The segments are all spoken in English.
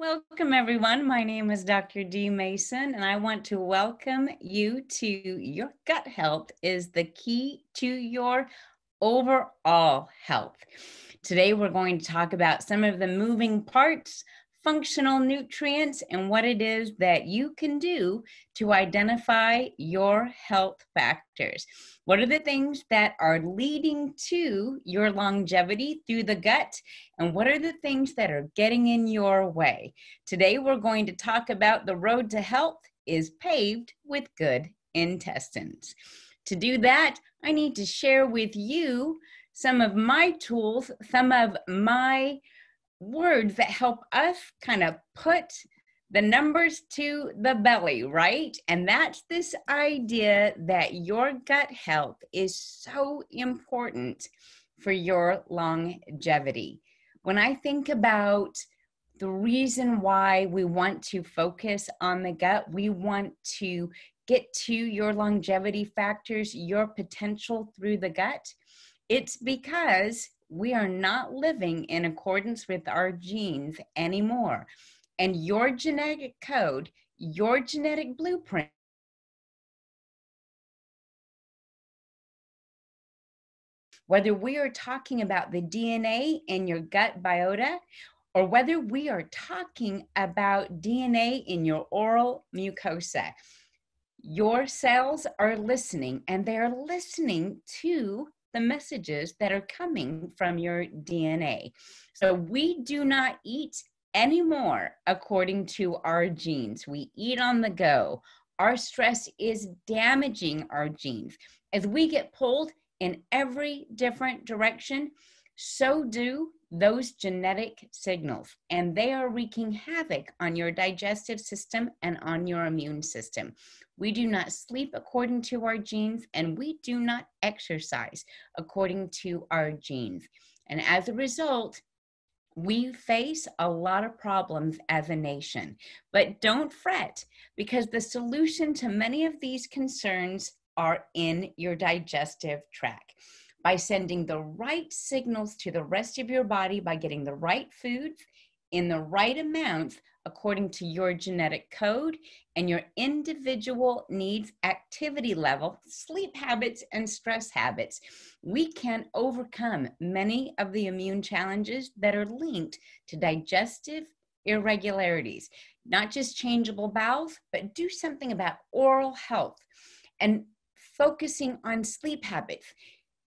Welcome, everyone. My name is Dr. D. Mason, and I want to welcome you to Your Gut Health is the Key to Your Overall Health. Today, we're going to talk about some of the moving parts, functional nutrients, and what it is that you can do to identify your health factors. What are the things that are leading to your longevity through the gut? And what are the things that are getting in your way? Today, we're going to talk about the road to health is paved with good intestines. To do that, I need to share with you some of my tools, some of my words that help us kind of put the numbers to the belly, right? And that's this idea that your gut health is so important for your longevity. When I think about the reason why we want to focus on the gut, we want to get to your longevity factors, your potential through the gut, it's because we are not living in accordance with our genes anymore. And your genetic code, your genetic blueprint, whether we are talking about the DNA in your gut biota, or whether we are talking about DNA in your oral mucosa, your cells are listening, and they're listening to the messages that are coming from your DNA. So we do not eat anymore according to our genes. We eat on the go. Our stress is damaging our genes. As we get pulled in every different direction, so do those genetic signals, and they are wreaking havoc on your digestive system and on your immune system. We do not sleep according to our genes, and we do not exercise according to our genes. And as a result, we face a lot of problems as a nation. But don't fret, because the solution to many of these concerns are in your digestive tract. By sending the right signals to the rest of your body, by getting the right foods in the right amounts according to your genetic code and your individual needs, activity level, sleep habits, and stress habits, we can overcome many of the immune challenges that are linked to digestive irregularities. Not just changeable bowels, but do something about oral health and focusing on sleep habits.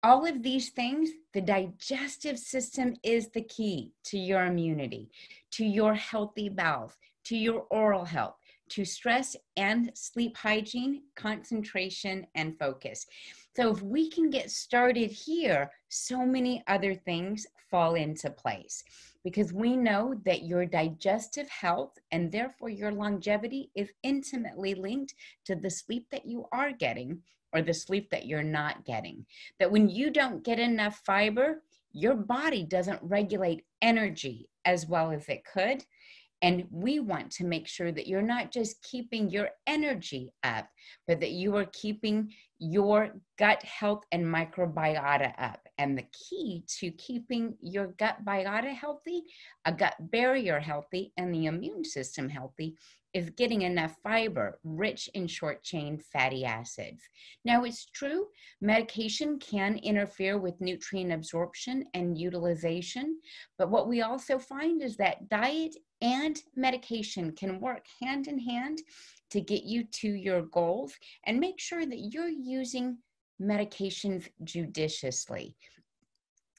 All of these things, the digestive system is the key to your immunity, to your healthy bowels, to your oral health, to stress and sleep hygiene, concentration, and focus. So if we can get started here, so many other things fall into place, because we know that your digestive health and therefore your longevity is intimately linked to the sleep that you are getting or the sleep that you're not getting. That when you don't get enough fiber, your body doesn't regulate energy as well as it could. And we want to make sure that you're not just keeping your energy up, but that you are keeping your gut health and microbiota up. And the key to keeping your gut biota healthy, a gut barrier healthy, and the immune system healthy is getting enough fiber, rich in short chain fatty acids. Now, it's true, medication can interfere with nutrient absorption and utilization, but what we also find is that diet and medication can work hand in hand to get you to your goals, and make sure that you're using medications judiciously.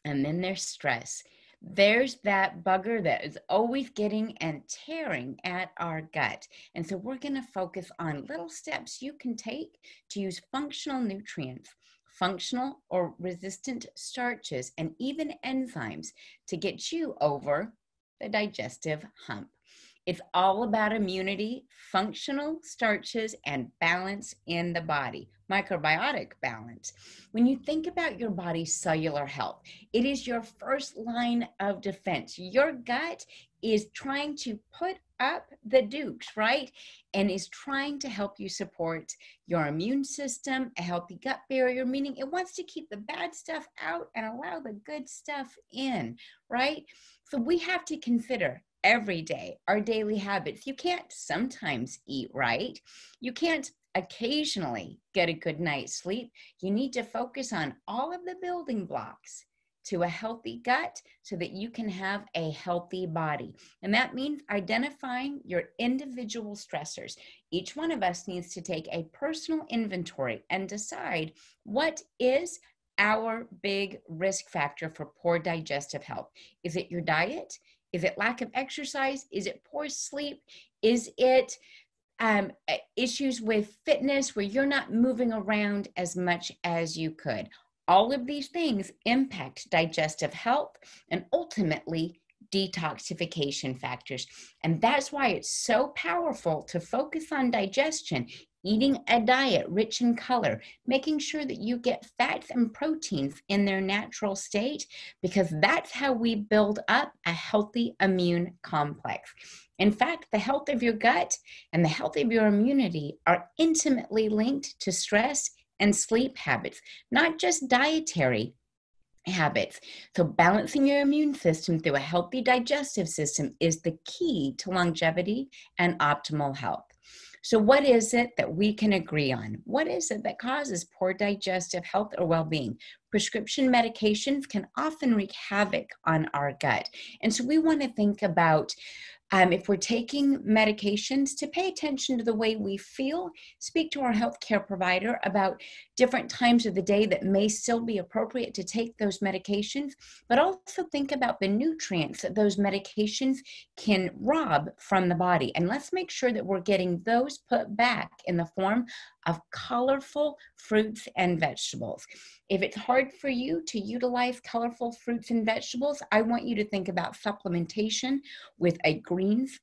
And then there's stress. There's that bugger that is always getting and tearing at our gut. And so we're going to focus on little steps you can take to use functional nutrients, functional or resistant starches, and even enzymes to get you over the digestive hump. It's all about immunity, functional starches, and balance in the body, microbiotic balance. When you think about your body's cellular health, it is your first line of defense. Your gut is trying to put up the dukes, right? And is trying to help you support your immune system, a healthy gut barrier, meaning it wants to keep the bad stuff out and allow the good stuff in, right? So we have to consider every day, our daily habits. You can't sometimes eat right. You can't occasionally get a good night's sleep. You need to focus on all of the building blocks to a healthy gut so that you can have a healthy body. And that means identifying your individual stressors. Each one of us needs to take a personal inventory and decide what is our big risk factor for poor digestive health. Is it your diet? Is it lack of exercise? Is it poor sleep? Is it issues with fitness where you're not moving around as much as you could? All of these things impact digestive health and ultimately detoxification factors. And that's why it's so powerful to focus on digestion, eating a diet rich in color, making sure that you get fats and proteins in their natural state, because that's how we build up a healthy immune complex. In fact, the health of your gut and the health of your immunity are intimately linked to stress and sleep habits, not just dietary habits. So balancing your immune system through a healthy digestive system is the key to longevity and optimal health. So what is it that we can agree on? What is it that causes poor digestive health or well-being? Prescription medications can often wreak havoc on our gut. And so we want to think about if we're taking medications, to pay attention to the way we feel, speak to our healthcare provider about different times of the day that may still be appropriate to take those medications, but also think about the nutrients that those medications can rob from the body. And let's make sure that we're getting those put back in the form of colorful fruits and vegetables. If it's hard for you to utilize colorful fruits and vegetables, I want you to think about supplementation with a greens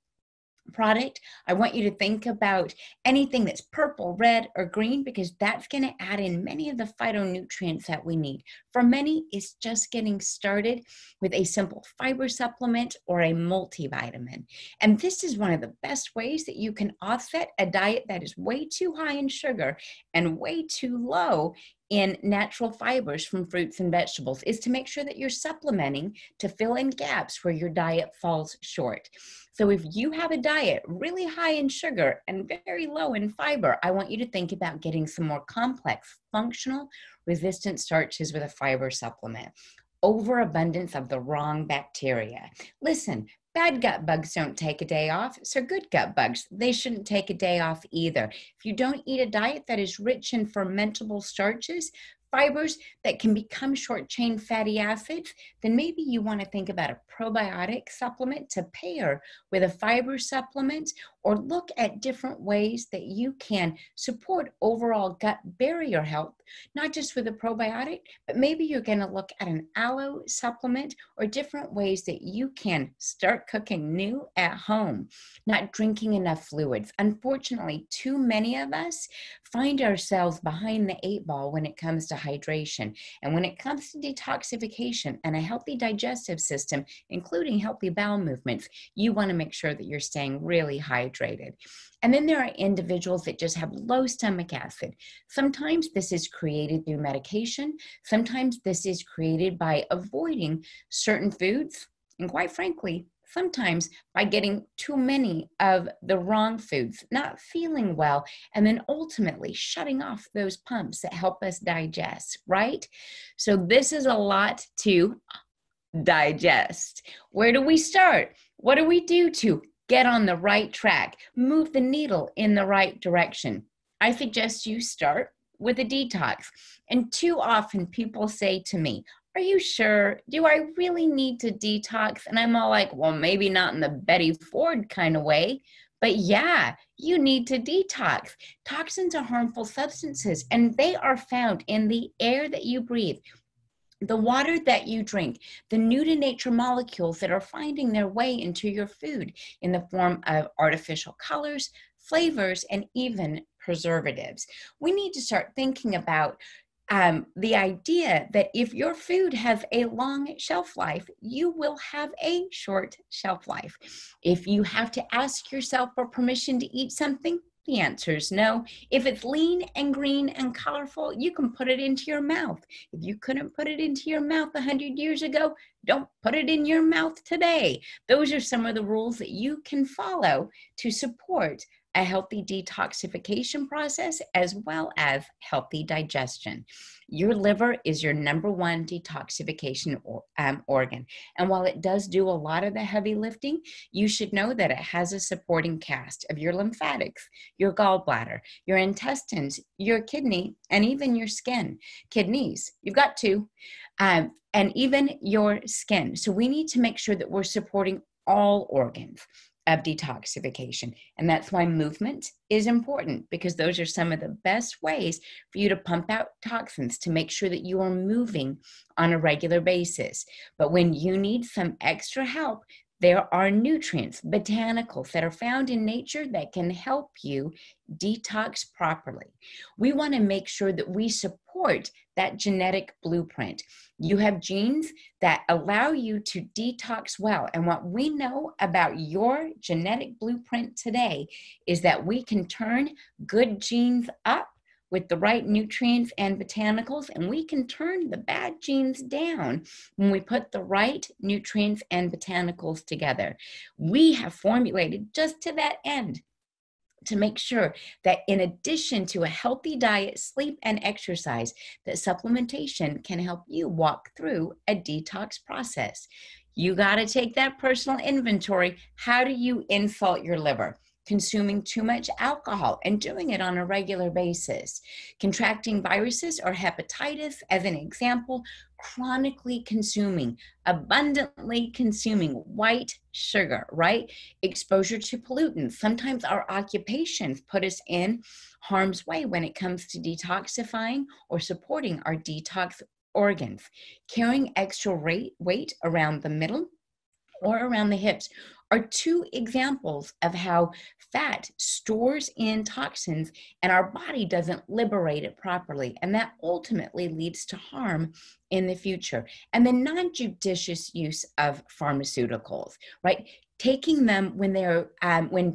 product. I want you to think about anything that's purple, red, or green, because that's going to add in many of the phytonutrients that we need. For many, it's just getting started with a simple fiber supplement or a multivitamin. And this is one of the best ways that you can offset a diet that is way too high in sugar and way too low in natural fibers from fruits and vegetables, is to make sure that you're supplementing to fill in gaps where your diet falls short. So if you have a diet really high in sugar and very low in fiber, I want you to think about getting some more complex, functional, resistant starches with a fiber supplement. Overabundance of the wrong bacteria. Listen, bad gut bugs don't take a day off, so good gut bugs, they shouldn't take a day off either. If you don't eat a diet that is rich in fermentable starches, fibers that can become short-chain fatty acids, then maybe you want to think about a probiotic supplement to pair with a fiber supplement, or look at different ways that you can support overall gut barrier health, not just with a probiotic, but maybe you're going to look at an aloe supplement or different ways that you can start cooking new at home, not drinking enough fluids. Unfortunately, too many of us find ourselves behind the 8 ball when it comes to hydration. And when it comes to detoxification and a healthy digestive system, including healthy bowel movements, you want to make sure that you're staying really hydrated. And then there are individuals that just have low stomach acid. Sometimes this is created through medication. Sometimes this is created by avoiding certain foods. And quite frankly, sometimes by getting too many of the wrong foods, not feeling well, and then ultimately shutting off those pumps that help us digest, right? So this is a lot to digest. Where do we start? What do we do to get on the right track, move the needle in the right direction? I suggest you start with a detox. And too often people say to me, are you sure? Do I really need to detox? And I'm all like, well, maybe not in the Betty Ford kind of way, but yeah, you need to detox. Toxins are harmful substances, and they are found in the air that you breathe, the water that you drink, the new to nature molecules that are finding their way into your food in the form of artificial colors, flavors, and even preservatives. We need to start thinking about the idea that if your food has a long shelf life, you will have a short shelf life. If you have to ask yourself for permission to eat something, The answer is no. If it's lean and green and colorful, you can put it into your mouth. If you couldn't put it into your mouth 100 years ago, don't put it in your mouth today. Those are some of the rules that you can follow to support a healthy detoxification process as well as healthy digestion. Your liver is your number one detoxification organ. And while it does do a lot of the heavy lifting, you should know that it has a supporting cast of your lymphatics, your gallbladder, your intestines, your kidney, and even your skin. Kidneys, you've got two, and even your skin. So we need to make sure that we're supporting all organs of detoxification. And that's why movement is important, because those are some of the best ways for you to pump out toxins, to make sure that you are moving on a regular basis. But when you need some extra help, there are nutrients, botanicals that are found in nature that can help you detox properly. We want to make sure that we support that genetic blueprint. You have genes that allow you to detox well. And what we know about your genetic blueprint today is that we can turn good genes up with the right nutrients and botanicals, and we can turn the bad genes down when we put the right nutrients and botanicals together. We have formulated just to that end to make sure that in addition to a healthy diet, sleep, and exercise, that supplementation can help you walk through a detox process. You got to take that personal inventory. How do you insult your liver? Consuming too much alcohol and doing it on a regular basis, contracting viruses or hepatitis as an example, chronically consuming, abundantly consuming white sugar, right? Exposure to pollutants. Sometimes our occupations put us in harm's way when it comes to detoxifying or supporting our detox organs. Carrying extra weight around the middle or around the hips are two examples of how fat stores in toxins and our body doesn't liberate it properly. And that ultimately leads to harm in the future. And the non-judicious use of pharmaceuticals, right? Taking them when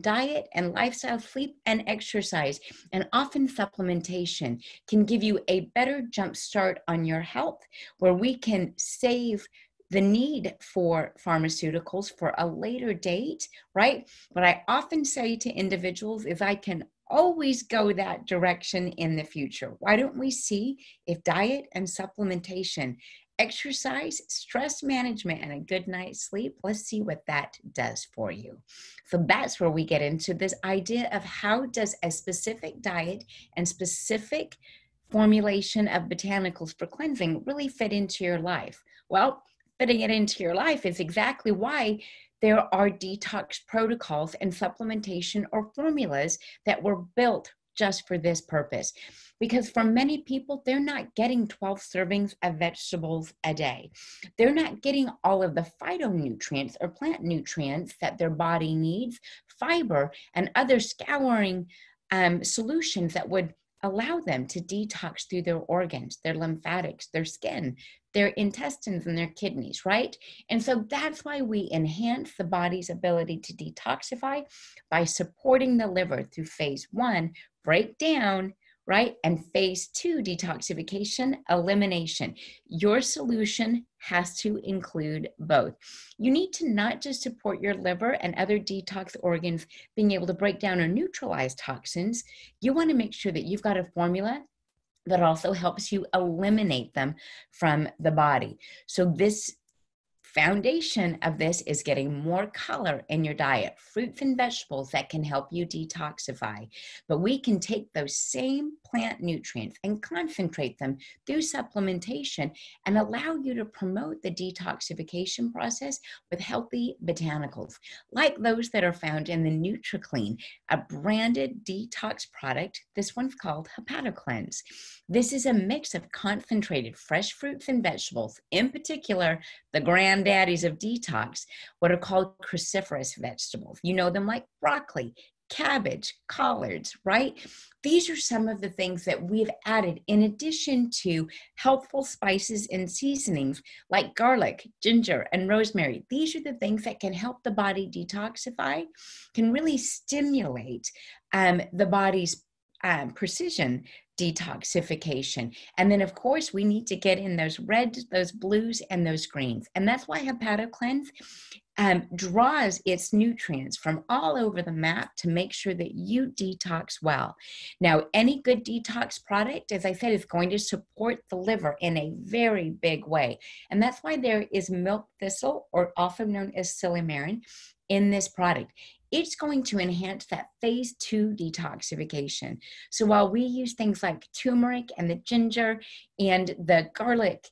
diet and lifestyle, sleep and exercise, and often supplementation can give you a better jump start on your health, where we can save the need for pharmaceuticals for a later date, right? What I often say to individuals is I can always go that direction in the future. Why don't we see if diet and supplementation, exercise, stress management, and a good night's sleep, let's see what that does for you. So that's where we get into this idea of how does a specific diet and specific formulation of botanicals for cleansing really fit into your life? Well, fitting it into your life is exactly why there are detox protocols and supplementation or formulas that were built just for this purpose. Because for many people, they're not getting 12 servings of vegetables a day. They're not getting all of the phytonutrients or plant nutrients that their body needs, fiber, and other scouring solutions that would allow them to detox through their organs, their lymphatics, their skin, their intestines, and their kidneys, right? And so that's why we enhance the body's ability to detoxify by supporting the liver through phase 1, breakdown, right? And phase 2, detoxification, elimination. Your solution has to include both. You need to not just support your liver and other detox organs being able to break down or neutralize toxins. You want to make sure that you've got a formula that also helps you eliminate them from the body. So this foundation of this is getting more color in your diet, fruits and vegetables that can help you detoxify. But we can take those same plant nutrients and concentrate them through supplementation and allow you to promote the detoxification process with healthy botanicals, like those that are found in the NutriClean, a branded detox product. This one's called HepatoCleanse. This is a mix of concentrated fresh fruits and vegetables, in particular, the granddaddies of detox, what are called cruciferous vegetables. You know them like broccoli, cabbage, collards, right? These are some of the things that we've added in addition to healthful spices and seasonings like garlic, ginger, and rosemary. These are the things that can help the body detoxify, can really stimulate the body's precision detoxification. And then, of course, we need to get in those reds, those blues, and those greens. And that's why HepatoCleanse draws its nutrients from all over the map to make sure that you detox well. Now, any good detox product, as I said, is going to support the liver in a very big way. And that's why there is milk thistle, or also known as silymarin, in this product. It's going to enhance that phase 2 detoxification. So while we use things like turmeric and the ginger and the garlic,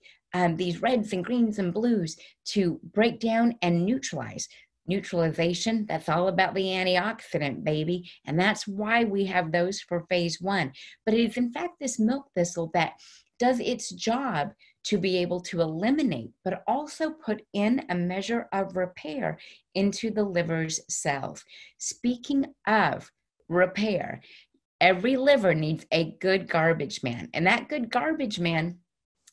these reds and greens and blues to break down and neutralize. Neutralization, that's all about the antioxidant, baby. And that's why we have those for phase 1. But it is in fact this milk thistle that does its job to be able to eliminate, but also put in a measure of repair into the liver's cells. Speaking of repair, every liver needs a good garbage man, and that good garbage man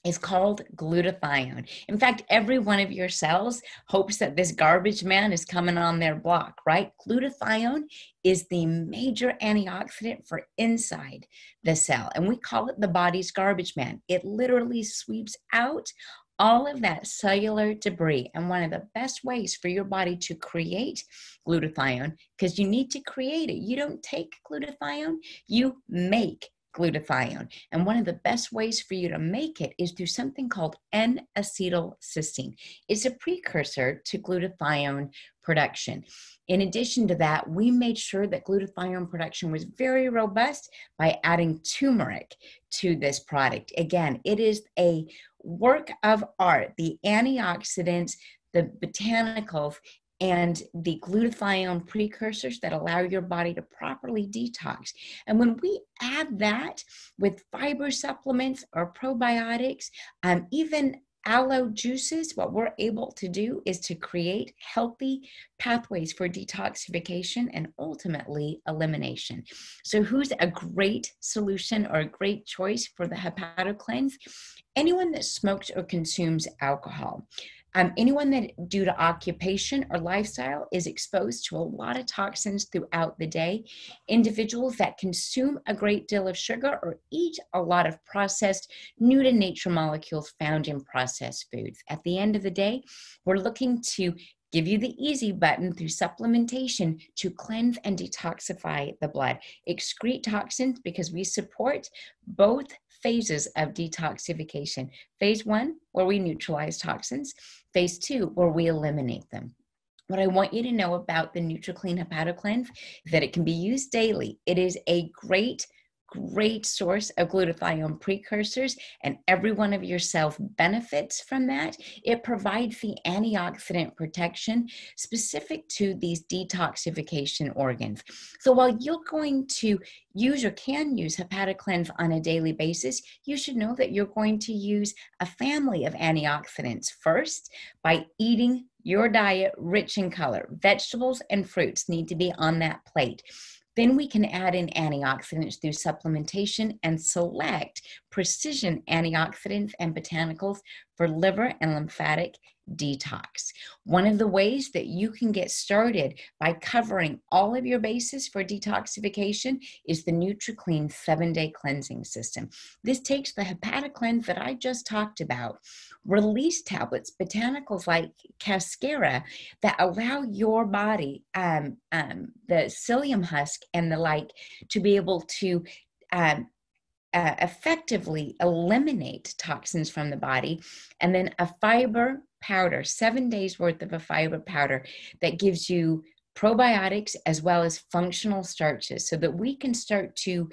is called glutathione. In fact, every one of your cells hopes that this garbage man is coming on their block, right? Glutathione is the major antioxidant for inside the cell, and we call it the body's garbage man. It literally sweeps out all of that cellular debris. And one of the best ways for your body to create glutathione, because you need to create it. You don't take glutathione, you make glutathione. And one of the best ways for you to make it is through something called N-acetylcysteine. It's a precursor to glutathione production. In addition to that, we made sure that glutathione production was very robust by adding turmeric to this product. Again, it is a work of art. The antioxidants, the botanicals, and the glutathione precursors that allow your body to properly detox. And when we add that with fiber supplements or probiotics, even aloe juices, what we're able to do is to create healthy pathways for detoxification and ultimately elimination. So who's a great solution or a great choice for the HepatoCleanse? Anyone that smokes or consumes alcohol. Anyone that, due to occupation or lifestyle, is exposed to a lot of toxins throughout the day. Individuals that consume a great deal of sugar or eat a lot of processed, new to nature molecules found in processed foods. At the end of the day, we're looking to give you the easy button through supplementation to cleanse and detoxify the blood. Excrete toxins because we support both phases of detoxification. Phase 1, where we neutralize toxins. Phase 2, where we eliminate them. What I want you to know about the NutriClean HepatoCleanse is that it can be used daily. It is a great source of glutathione precursors, and every one of your cells benefits from that. It provides the antioxidant protection specific to these detoxification organs. So while you're going to use or can use HepatoCleanse on a daily basis, you should know that you're going to use a family of antioxidants first by eating your diet rich in color. Vegetables and fruits need to be on that plate. Then we can add in antioxidants through supplementation and select precision antioxidants and botanicals for liver and lymphatic detox. One of the ways that you can get started by covering all of your bases for detoxification is the NutriClean 7-day cleansing system. This takes the HepatoCleanse that I just talked about, release tablets, botanicals like cascara that allow your body, the psyllium husk and the like, to be able to effectively eliminate toxins from the body, and then a fiber powder, 7 days worth of a fiber powder that gives you probiotics as well as functional starches so that we can start to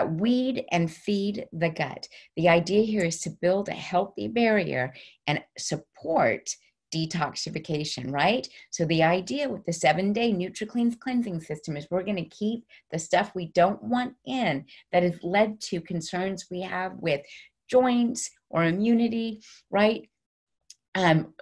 weed and feed the gut. The idea here is to build a healthy barrier and support detoxification, right? So the idea with the 7-day NutriClean cleansing system is we're going to keep the stuff we don't want in that has led to concerns we have with joints or immunity, right?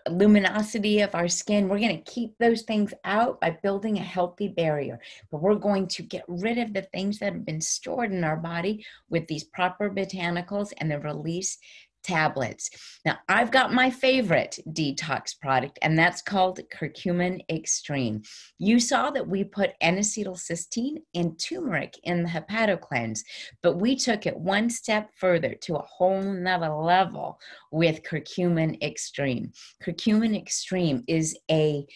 luminosity of our skin. We're going to keep those things out by building a healthy barrier, but we're going to get rid of the things that have been stored in our body with these proper botanicals and the release tablets. Now, I've got my favorite detox product, and that's called Curcumin Extreme. You saw that we put N-acetylcysteine and turmeric in the HepatoCleanse, but we took it one step further to a whole nother level with Curcumin Extreme. Curcumin Extreme is a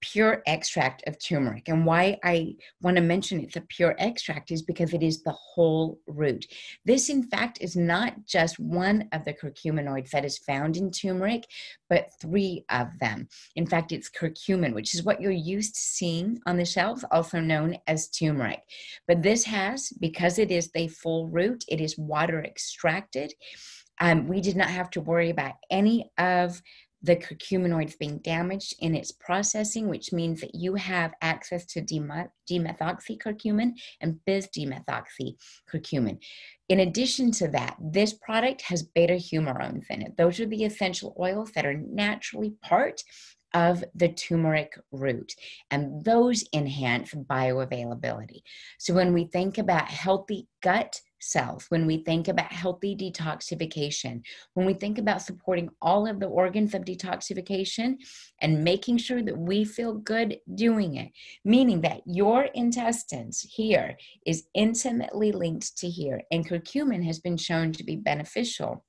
pure extract of turmeric. And why I want to mention it's a pure extract is because it is the whole root. This, in fact, is not just one of the curcuminoids that is found in turmeric, but 3 of them. In fact, it's curcumin, which is what you're used to seeing on the shelves, also known as turmeric. But this has, because it is the full root, it is water extracted. We did not have to worry about any of the curcuminoids being damaged in its processing, which means that you have access to dimethoxycurcumin and bis-dimethoxycurcumin. In addition to that, this product has beta-humarones in it. Those are the essential oils that are naturally part of the turmeric root, and those enhance bioavailability. So when we think about healthy gut cells, when we think about healthy detoxification, when we think about supporting all of the organs of detoxification and making sure that we feel good doing it, meaning that your intestines here is intimately linked to here, and curcumin has been shown to be beneficial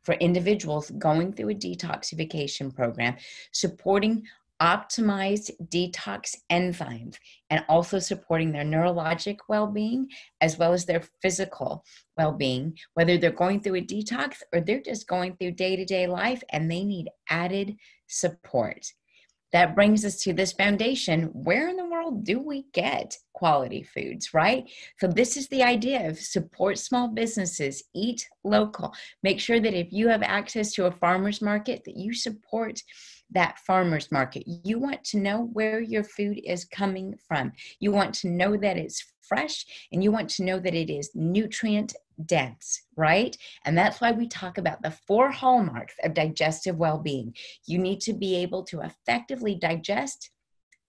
for individuals going through a detoxification program, supporting optimized detox enzymes, and also supporting their neurologic well-being as well as their physical well-being, whether they're going through a detox or they're just going through day-to-day life and they need added support. That brings us to this foundation. Where in the world do we get quality foods, right? So this is the idea of support small businesses, eat local. Make sure that if you have access to a farmer's market, that you support that farmer's market. You want to know where your food is coming from. You want to know that it's fresh, and you want to know that it is nutrient dense, right? And that's why we talk about the 4 hallmarks of digestive well-being. You need to be able to effectively digest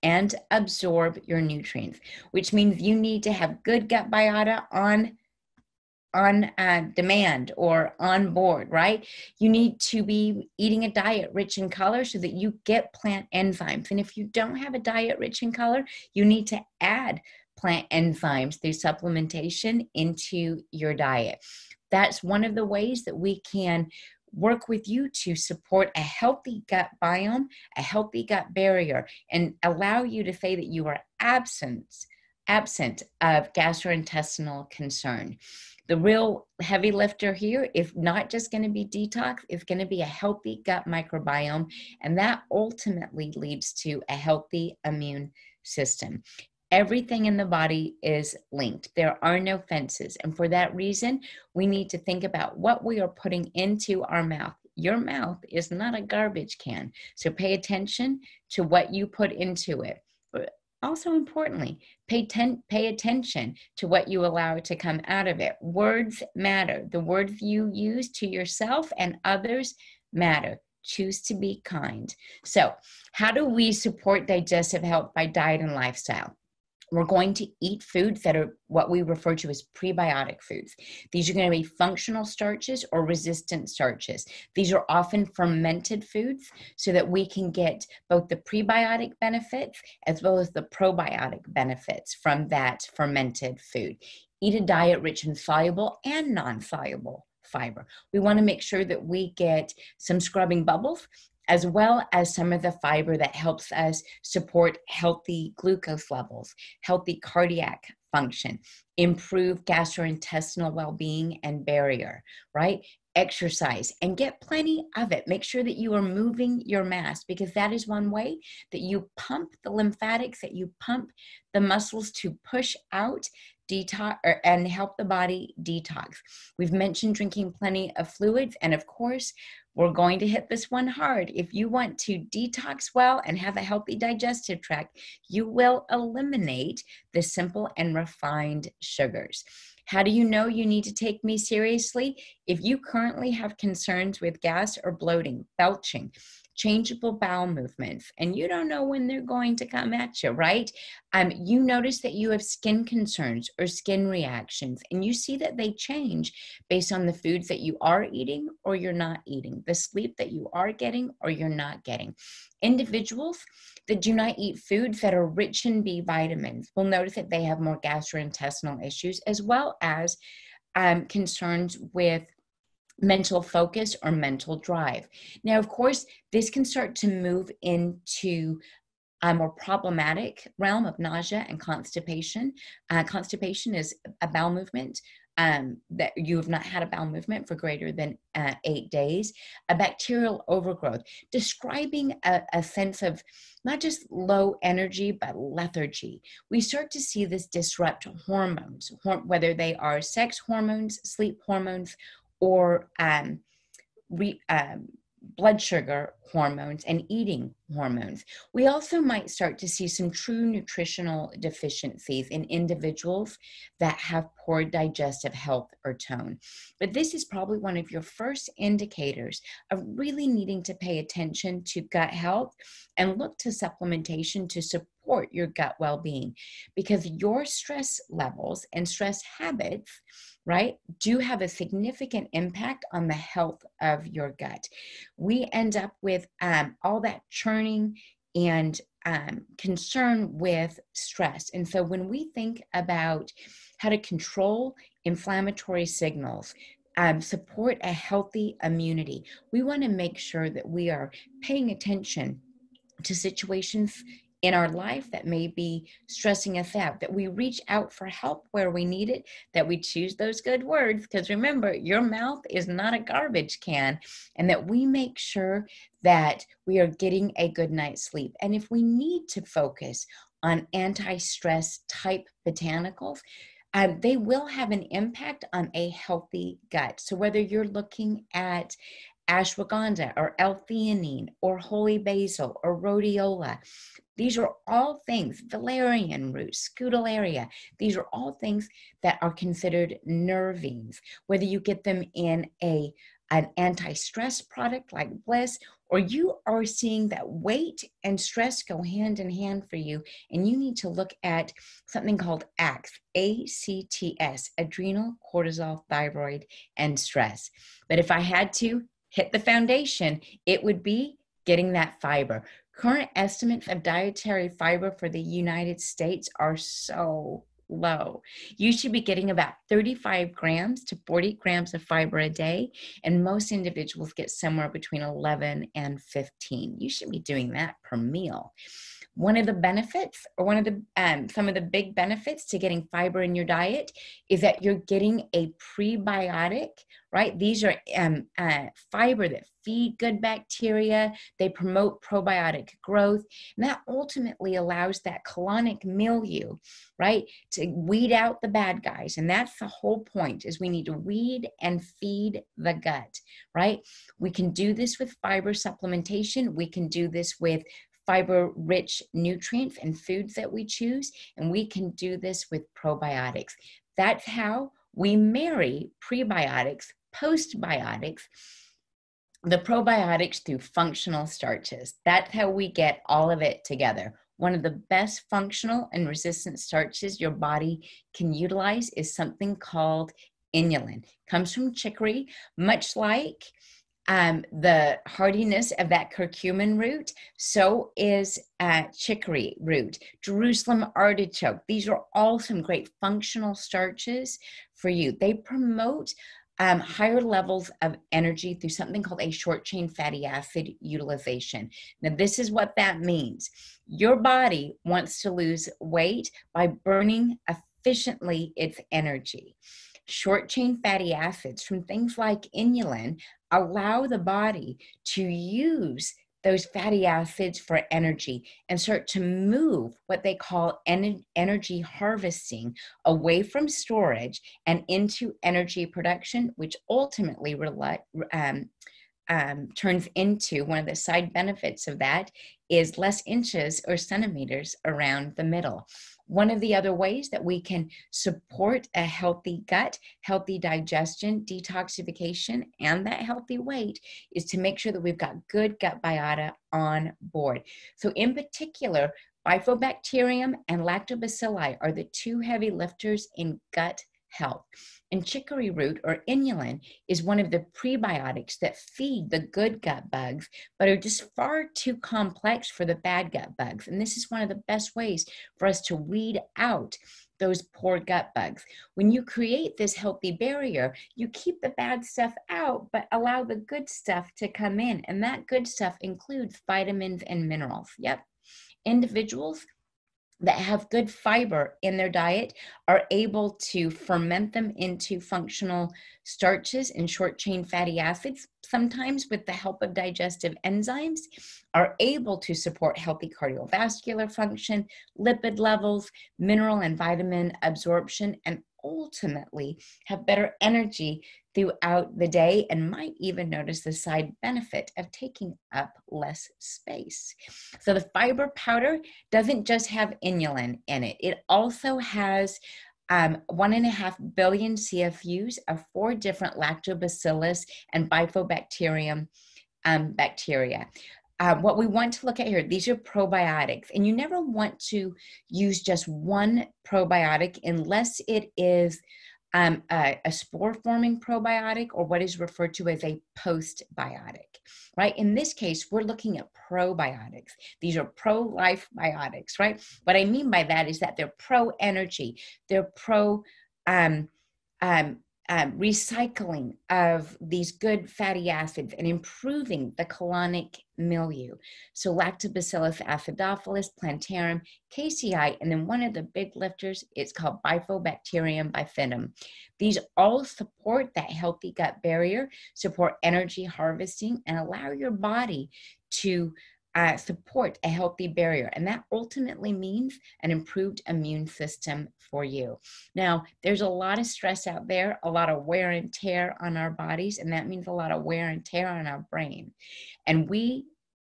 and absorb your nutrients, which means you need to have good gut biota on demand or on board, right? You need to be eating a diet rich in color so that you get plant enzymes. And if you don't have a diet rich in color, you need to add plant enzymes through supplementation into your diet. That's one of the ways that we can work with you to support a healthy gut biome, a healthy gut barrier, and allow you to say that you are absent of gastrointestinal concern. The real heavy lifter here is not just going to be detox, it's going to be a healthy gut microbiome, and that ultimately leads to a healthy immune system. Everything in the body is linked. There are no fences, and for that reason, we need to think about what we are putting into our mouth. Your mouth is not a garbage can, so pay attention to what you put into it. But also importantly, pay attention to what you allow to come out of it. Words matter. The words you use to yourself and others matter. Choose to be kind. So, how do we support digestive health by diet and lifestyle? We're going to eat foods that are what we refer to as prebiotic foods. These are going to be functional starches or resistant starches. These are often fermented foods so that we can get both the prebiotic benefits as well as the probiotic benefits from that fermented food. Eat a diet rich in soluble and non-soluble fiber. We want to make sure that we get some scrubbing bubbles as well as some of the fiber that helps us support healthy glucose levels, healthy cardiac function, improve gastrointestinal well-being and barrier, right? Exercise and get plenty of it. Make sure that you are moving your mass, because that is one way that you pump the lymphatics, that you pump the muscles to push out detox and help the body detox. We've mentioned drinking plenty of fluids, and of course, we're going to hit this one hard. If you want to detox well and have a healthy digestive tract, you will eliminate the simple and refined sugars. How do you know you need to take me seriously? If you currently have concerns with gas or bloating, belching, changeable bowel movements, and you don't know when they're going to come at you, right? You notice that you have skin concerns or skin reactions, and you see that they change based on the foods that you are eating or you're not eating, the sleep that you are getting or you're not getting. Individuals that do not eat foods that are rich in B vitamins will notice that they have more gastrointestinal issues, as well as concerns with mental focus or mental drive. Now, of course, this can start to move into a more problematic realm of nausea and constipation. Constipation is a bowel movement that you have not had a bowel movement for greater than 8 days, a bacterial overgrowth, describing a sense of not just low energy, but lethargy. We start to see this disrupt hormones, whether they are sex hormones, sleep hormones, or blood sugar hormones and eating hormones. We also might start to see some true nutritional deficiencies in individuals that have poor digestive health or tone. But this is probably one of your first indicators of really needing to pay attention to gut health and look to supplementation to support your gut well-being, because your stress levels and stress habits, right, do have a significant impact on the health of your gut. We end up with all that churning and concern with stress. And so when we think about how to control inflammatory signals, support a healthy immunity, we want to make sure that we are paying attention to situations in our life that may be stressing us out, that we reach out for help where we need it, that we choose those good words, because remember, your mouth is not a garbage can, and that we make sure that we are getting a good night's sleep. And if we need to focus on anti-stress type botanicals, they will have an impact on a healthy gut. So whether you're looking at ashwagandha or L-theanine or holy basil or rhodiola, these are all things, valerian root, scutellaria, these are all things that are considered nervines, whether you get them in an anti-stress product like Bliss, or you are seeing that weight and stress go hand in hand for you, and you need to look at something called ACTS, A-C-T-S, adrenal, cortisol, thyroid, and stress. But if I had to hit the foundation, it would be getting that fiber. Current estimates of dietary fiber for the United States are so low. You should be getting about 35 grams to 40 grams of fiber a day, and most individuals get somewhere between 11 and 15. You should be doing that per meal. One of the benefits, or one of the some of the big benefits to getting fiber in your diet is that you're getting a prebiotic, right? These are fiber that feed good bacteria. They promote probiotic growth, and that ultimately allows that colonic milieu, right, to weed out the bad guys. And that's the whole point, is we need to weed and feed the gut, right? We can do this with fiber supplementation. We can do this with fiber-rich nutrients and foods that we choose, and we can do this with probiotics. That's how we marry prebiotics, postbiotics, the probiotics through functional starches. That's how we get all of it together. One of the best functional and resistant starches your body can utilize is something called inulin. It comes from chicory, much like the hardiness of that curcumin root, so is chicory root, Jerusalem artichoke. These are all some great functional starches for you. They promote higher levels of energy through something called a short chain fatty acid utilization. Now, this is what that means. Your body wants to lose weight by burning efficiently its energy. Short chain fatty acids from things like inulin allow the body to use those fatty acids for energy and start to move what they call energy harvesting away from storage and into energy production, which ultimately turns into, one of the side benefits of that is less inches or centimeters around the middle. One of the other ways that we can support a healthy gut, healthy digestion, detoxification, and that healthy weight is to make sure that we've got good gut biota on board. So in particular, Bifidobacterium and lactobacilli are the two heavy lifters in gut health. And chicory root, or inulin, is one of the prebiotics that feed the good gut bugs, but are just far too complex for the bad gut bugs. And this is one of the best ways for us to weed out those poor gut bugs. When you create this healthy barrier, you keep the bad stuff out, but allow the good stuff to come in. And that good stuff includes vitamins and minerals. Yep. Individuals that have good fiber in their diet are able to ferment them into functional starches and short chain fatty acids, sometimes with the help of digestive enzymes, are able to support healthy cardiovascular function, lipid levels, mineral and vitamin absorption, and ultimately have better energy throughout the day, and might even notice the side benefit of taking up less space. So the fiber powder doesn't just have inulin in it. It also has 1.5 billion CFUs of 4 different lactobacillus and bifidobacterium bacteria. What we want to look at here, these are probiotics, and you never want to use just one probiotic unless it is a spore-forming probiotic or what is referred to as a postbiotic, right? In this case, we're looking at probiotics. These are pro-life biotics, right? What I mean by that is that they're pro-energy, they're recycling of these good fatty acids and improving the colonic milieu. So Lactobacillus acidophilus, plantarum, KCI, and then one of the big lifters, it's called Bifidobacterium bifidum. These all support that healthy gut barrier, support energy harvesting, and allow your body to support a healthy barrier. And that ultimately means an improved immune system for you. Now, there's a lot of stress out there, a lot of wear and tear on our bodies, and that means a lot of wear and tear on our brain. And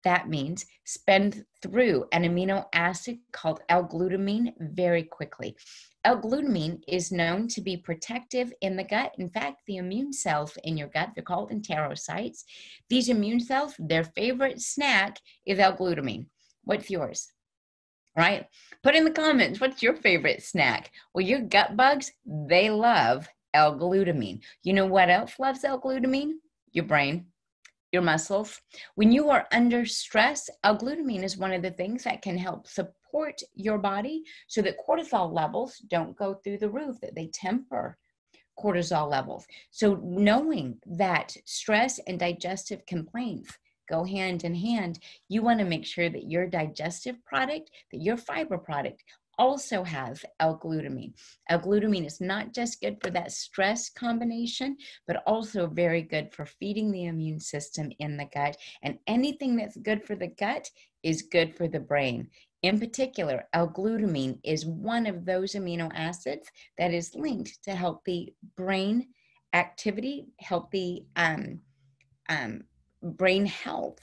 that means spend through an amino acid called L-glutamine very quickly. L-glutamine is known to be protective in the gut. In fact, the immune cells in your gut, they're called enterocytes. These immune cells, their favorite snack is L-glutamine. What's yours? Right? Put in the comments, what's your favorite snack? Well, your gut bugs, they love L-glutamine. You know what else loves L-glutamine? Your brain, your muscles. When you are under stress, L-glutamine is one of the things that can help support your body so that cortisol levels don't go through the roof, that they temper cortisol levels. So knowing that stress and digestive complaints go hand in hand, you want to make sure that your digestive product, that your fiber product also has L-glutamine. L-glutamine is not just good for that stress combination, but also very good for feeding the immune system in the gut. And anything that's good for the gut is good for the brain. In particular, L-glutamine is one of those amino acids that is linked to healthy brain activity, healthy brain health.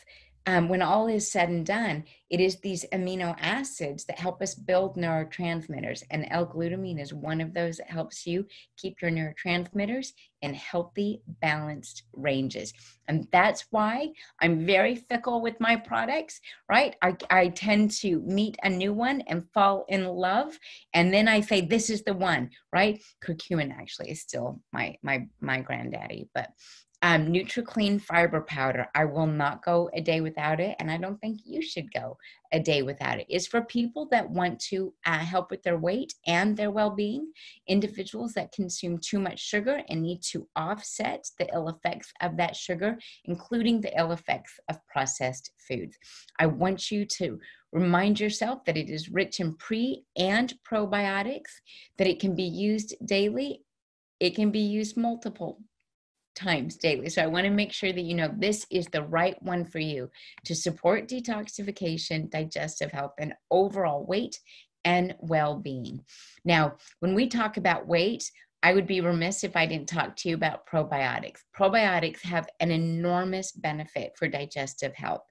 When all is said and done, it is these amino acids that help us build neurotransmitters, and L-glutamine is one of those that helps you keep your neurotransmitters in healthy, balanced ranges. And that's why I'm very fickle with my products, right? I tend to meet a new one and fall in love, and then I say, this is the one, right? Curcumin actually is still my granddaddy, but NutriClean fiber powder, I will not go a day without it, and I don't think you should go a day without it. It's for people that want to help with their weight and their well-being, individuals that consume too much sugar and need to offset the ill effects of that sugar, including the ill effects of processed foods. I want you to remind yourself that it is rich in pre and probiotics, that it can be used daily, it can be used multiple times daily. So I want to make sure that you know this is the right one for you to support detoxification, digestive health, and overall weight and well-being. Now, when we talk about weight, I would be remiss if I didn't talk to you about probiotics. Probiotics have an enormous benefit for digestive health.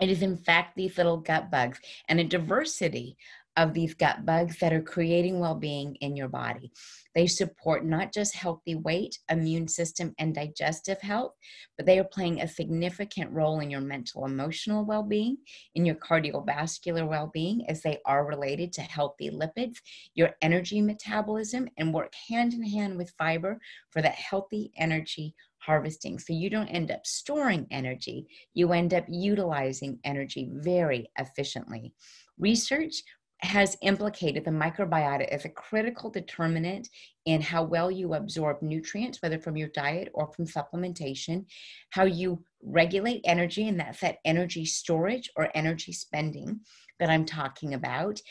It is, in fact, these little gut bugs and a diversity of these gut bugs that are creating well-being in your body. They support not just healthy weight, immune system, and digestive health, but they are playing a significant role in your mental, emotional well-being, in your cardiovascular well-being, as they are related to healthy lipids, your energy metabolism, and work hand in hand with fiber for that healthy energy harvesting. So you don't end up storing energy, you end up utilizing energy very efficiently. Research has implicated the microbiota as a critical determinant in how well you absorb nutrients, whether from your diet or from supplementation, how you regulate energy, and that's that energy storage or energy spending that I'm talking about,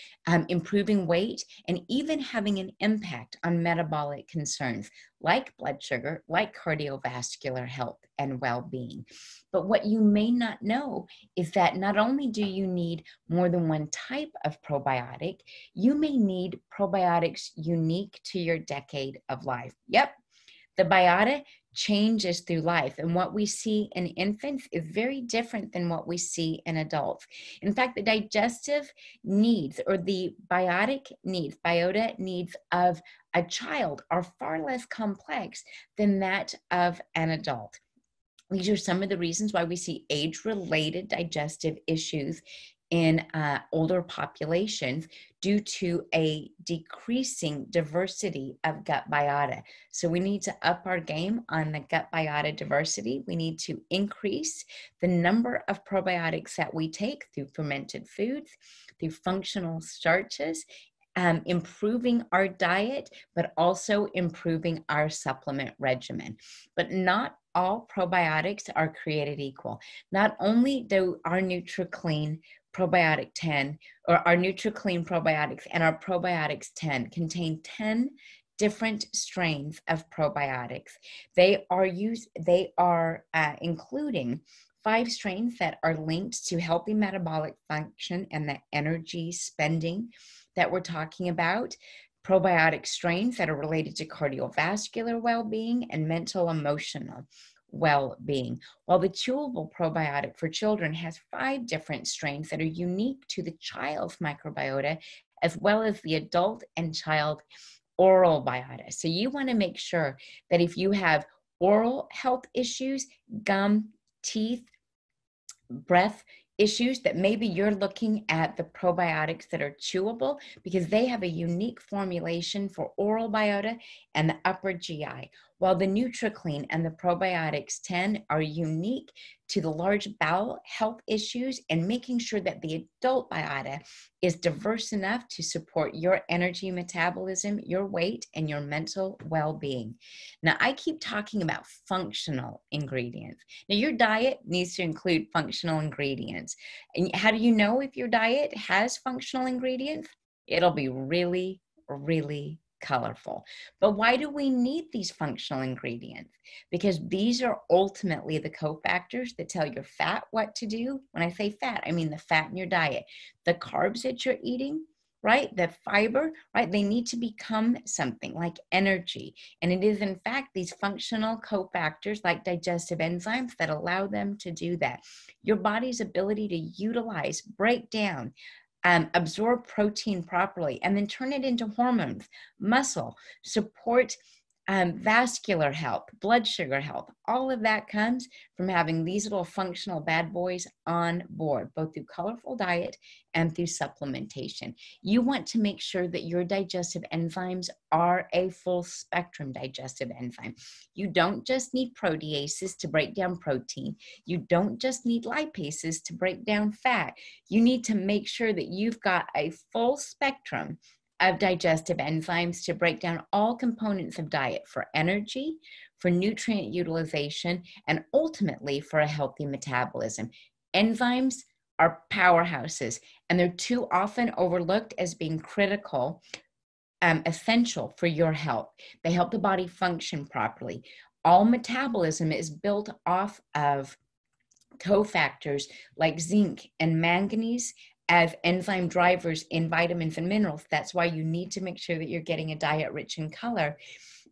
improving weight, and even having an impact on metabolic concerns like blood sugar, like cardiovascular health and well-being. But what you may not know is that not only do you need more than one type of probiotic, you may need probiotics unique to your decade of life. Yep, the biota changes through life, and what we see in infants is very different than what we see in adults. In fact, the digestive needs or the biota needs of a child are far less complex than that of an adult. These are some of the reasons why we see age-related digestive issues in older populations due to a decreasing diversity of gut biota. So we need to up our game on the gut biota diversity. We need to increase the number of probiotics that we take through fermented foods, through functional starches, improving our diet, but also improving our supplement regimen. But not all probiotics are created equal. Not only do our NutriClean Probiotic 10 or our NutriClean probiotics and our Probiotics 10 contain 10 different strains of probiotics. They are including 5 strains that are linked to healthy metabolic function and the energy spending that we're talking about. Probiotic strains that are related to cardiovascular well-being and mental emotional well-being. While the chewable probiotic for children has 5 different strains that are unique to the child's microbiota, as well as the adult and child oral biota. So you want to make sure that if you have oral health issues, gum, teeth, breath issues, that maybe you're looking at the probiotics that are chewable because they have a unique formulation for oral biota and the upper GI, while the NutriClean and the Probiotics 10 are unique to the large bowel health issues and making sure that the adult biota is diverse enough to support your energy metabolism, your weight, and your mental well-being. Now, I keep talking about functional ingredients. Now, your diet needs to include functional ingredients. And how do you know if your diet has functional ingredients? It'll be really, really colorful. But why do we need these functional ingredients? Because these are ultimately the cofactors that tell your fat what to do. When I say fat, I mean the fat in your diet, the carbs that you're eating, right? The fiber, right? They need to become something like energy. And it is, in fact, these functional cofactors like digestive enzymes that allow them to do that. Your body's ability to utilize, break down, absorb protein properly, and then turn it into hormones, muscle, support vascular health, blood sugar health. All of that comes from having these little functional bad boys on board, both through colorful diet and through supplementation. You want to make sure that your digestive enzymes are a full spectrum digestive enzyme. You don't just need proteases to break down protein. You don't just need lipases to break down fat. You need to make sure that you've got a full spectrum of digestive enzymes to break down all components of diet for energy, for nutrient utilization, and ultimately for a healthy metabolism. Enzymes are powerhouses, and they're too often overlooked as being critical, essential for your health. They help the body function properly. All metabolism is built off of cofactors like zinc and manganese as enzyme drivers in vitamins and minerals. That's why you need to make sure that you're getting a diet rich in color.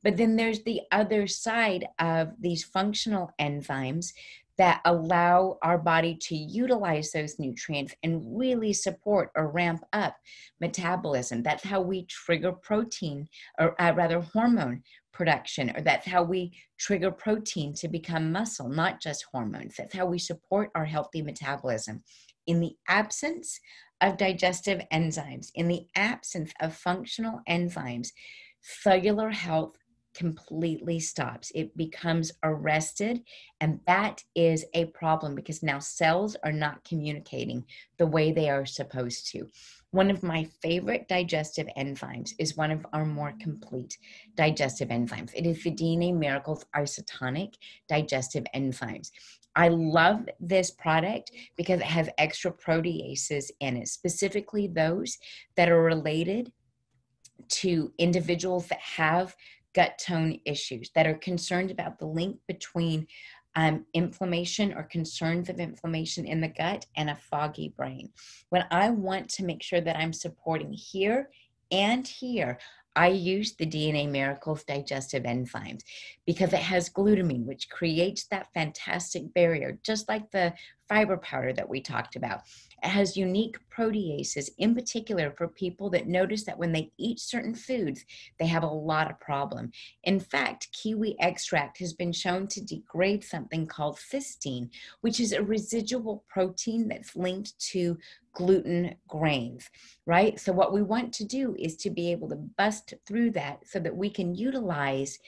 But then there's the other side of these functional enzymes that allow our body to utilize those nutrients and really support or ramp up metabolism. That's how we trigger protein, or rather hormone production, or that's how we trigger protein to become muscle, not just hormones. That's how we support our healthy metabolism. In the absence of digestive enzymes, in the absence of functional enzymes, cellular health completely stops. It becomes arrested, and that is a problem because now cells are not communicating the way they are supposed to. One of my favorite digestive enzymes is one of our more complete digestive enzymes. It is the DNA Miracles isotonic digestive enzymes. I love this product because it has extra proteases in it, specifically those that are related to individuals that have gut tone issues, that are concerned about the link between inflammation or concerns of inflammation in the gut and a foggy brain. When I want to make sure that I'm supporting here and here, I use the DNA Miracles digestive enzymes because it has glutamine, which creates that fantastic barrier, just like the fiber powder that we talked about. It has unique proteases, in particular for people that notice that when they eat certain foods, they have a lot of problem. In fact, kiwi extract has been shown to degrade something called cysteine, which is a residual protein that's linked to gluten grains, right? So what we want to do is to be able to bust through that so that we can utilize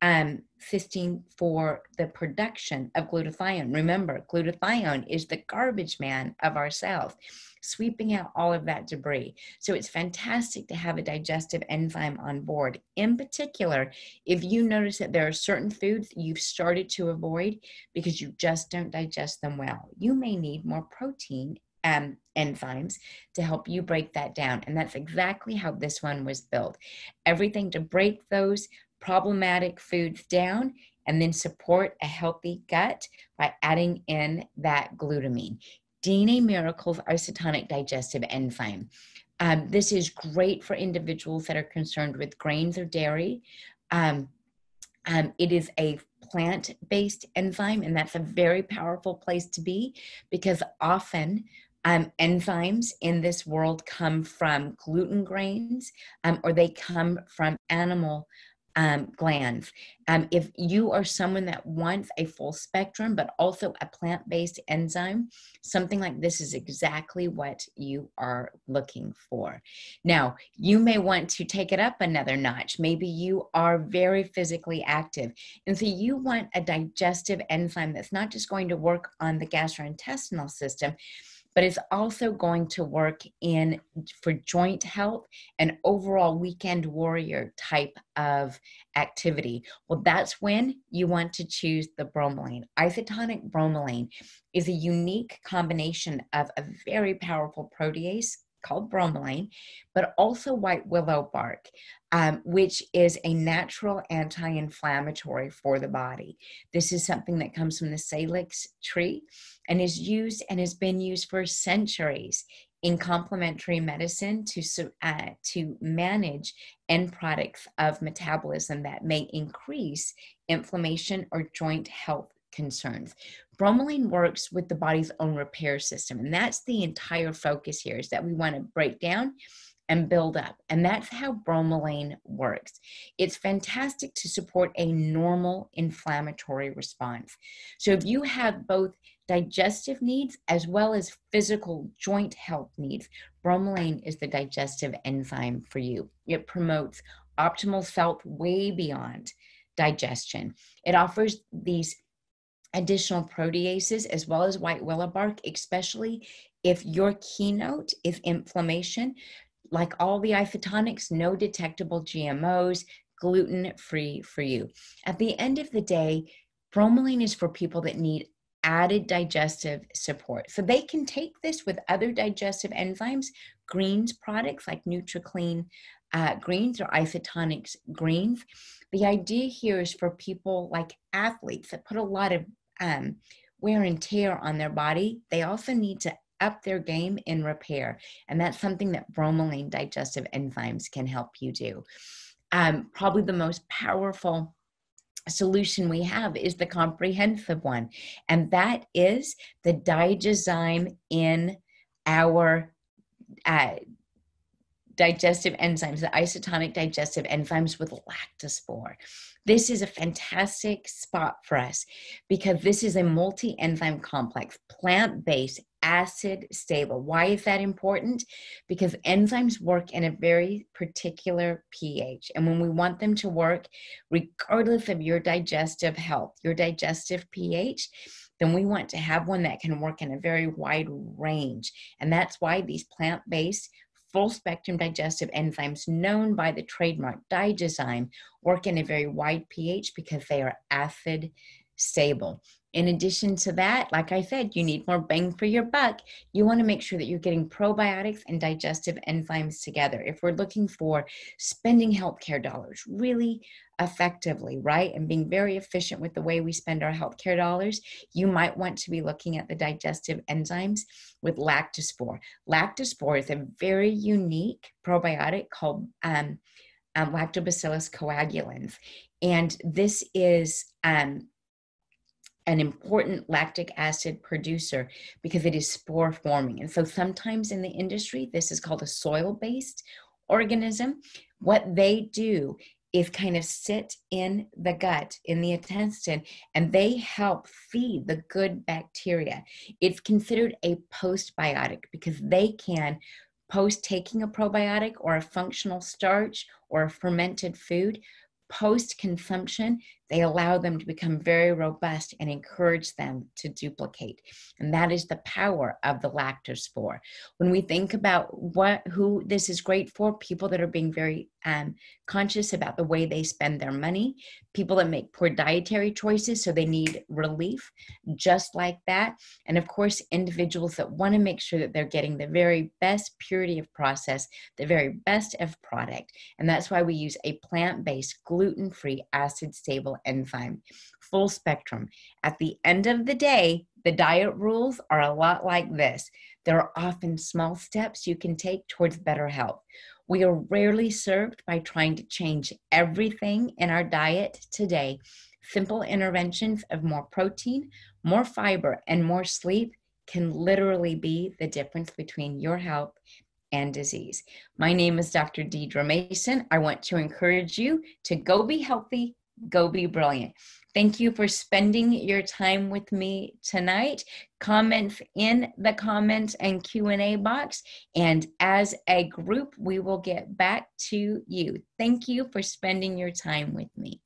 cysteine for the production of glutathione. Remember, glutathione is the garbage man of our cells, sweeping out all of that debris. So it's fantastic to have a digestive enzyme on board. In particular, if you notice that there are certain foods you've started to avoid because you just don't digest them well, you may need more protein enzymes to help you break that down. And that's exactly how this one was built. Everything to break those problematic foods down and then support a healthy gut by adding in that glutamine. DNA Miracles isotonic digestive enzyme. This is great for individuals that are concerned with grains or dairy. It is a plant-based enzyme, and that's a very powerful place to be because often enzymes in this world come from gluten grains or they come from animal glands. If you are someone that wants a full spectrum, but also a plant-based enzyme, something like this is exactly what you are looking for. Now, you may want to take it up another notch. Maybe you are very physically active, and so you want a digestive enzyme that's not just going to work on the gastrointestinal system, but it's also going to work for joint health and overall weekend warrior type of activity. Well, that's when you want to choose the bromelain. Isotonic bromelain is a unique combination of a very powerful protease called bromelain, but also white willow bark, which is a natural anti-inflammatory for the body. This is something that comes from the salix tree and is used and has been used for centuries in complementary medicine to manage end products of metabolism that may increase inflammation or joint health concerns. Bromelain works with the body's own repair system, and that's the entire focus here, is that we want to break down and build up. And that's how bromelain works. It's fantastic to support a normal inflammatory response. So if you have both digestive needs as well as physical joint health needs, bromelain is the digestive enzyme for you. It promotes optimal health way beyond digestion. It offers these additional proteases as well as white willow bark, especially if your keynote is inflammation. Like all the isotonics, no detectable GMOs, gluten-free for you. At the end of the day, bromelain is for people that need added digestive support. So they can take this with other digestive enzymes, greens products like NutriClean greens or isotonic greens. The idea here is for people like athletes that put a lot of wear and tear on their body. They also need to up their game in repair. And that's something that bromelain digestive enzymes can help you do. Probably the most powerful solution we have is the comprehensive one, and that is the digozyme in our digestive enzymes, the isotonic digestive enzymes with lactospore. This is a fantastic spot for us because this is a multi-enzyme complex, plant-based, acid stable. Why is that important? Because enzymes work in a very particular pH. And when we want them to work, regardless of your digestive health, your digestive pH, then we want to have one that can work in a very wide range. And that's why these plant-based full spectrum digestive enzymes known by the trademark digozyme work in a very wide pH because they are acid stable. In addition to that, like I said, you need more bang for your buck. You want to make sure that you're getting probiotics and digestive enzymes together. If we're looking for spending healthcare dollars really effectively, right, and being very efficient with the way we spend our healthcare dollars, you might want to be looking at the digestive enzymes with lactospore. Lactospore is a very unique probiotic called Lactobacillus coagulans. And this is an important lactic acid producer because it is spore forming. And so sometimes in the industry, this is called a soil-based organism. What they do is kind of sit in the gut, in the intestine, and they help feed the good bacteria. It's considered a postbiotic because they can, post taking a probiotic or a functional starch or a fermented food, post-consumption, they allow them to become very robust and encourage them to duplicate. And that is the power of the lactospore. When we think about who this is great for, people that are being very conscious about the way they spend their money, people that make poor dietary choices, so they need relief, just like that. And of course, individuals that want to make sure that they're getting the very best purity of process, the very best of product. And that's why we use a plant-based, gluten-free, acid-stable enzyme, full spectrum. At the end of the day, the diet rules are a lot like this. There are often small steps you can take towards better health. We are rarely served by trying to change everything in our diet today. Simple interventions of more protein, more fiber, and more sleep can literally be the difference between your health and disease. My name is Dr. Deedra Mason. I want to encourage you to go be healthy, go be brilliant. Thank you for spending your time with me tonight. Comments in the comments and Q&A box. And as a group, we will get back to you. Thank you for spending your time with me.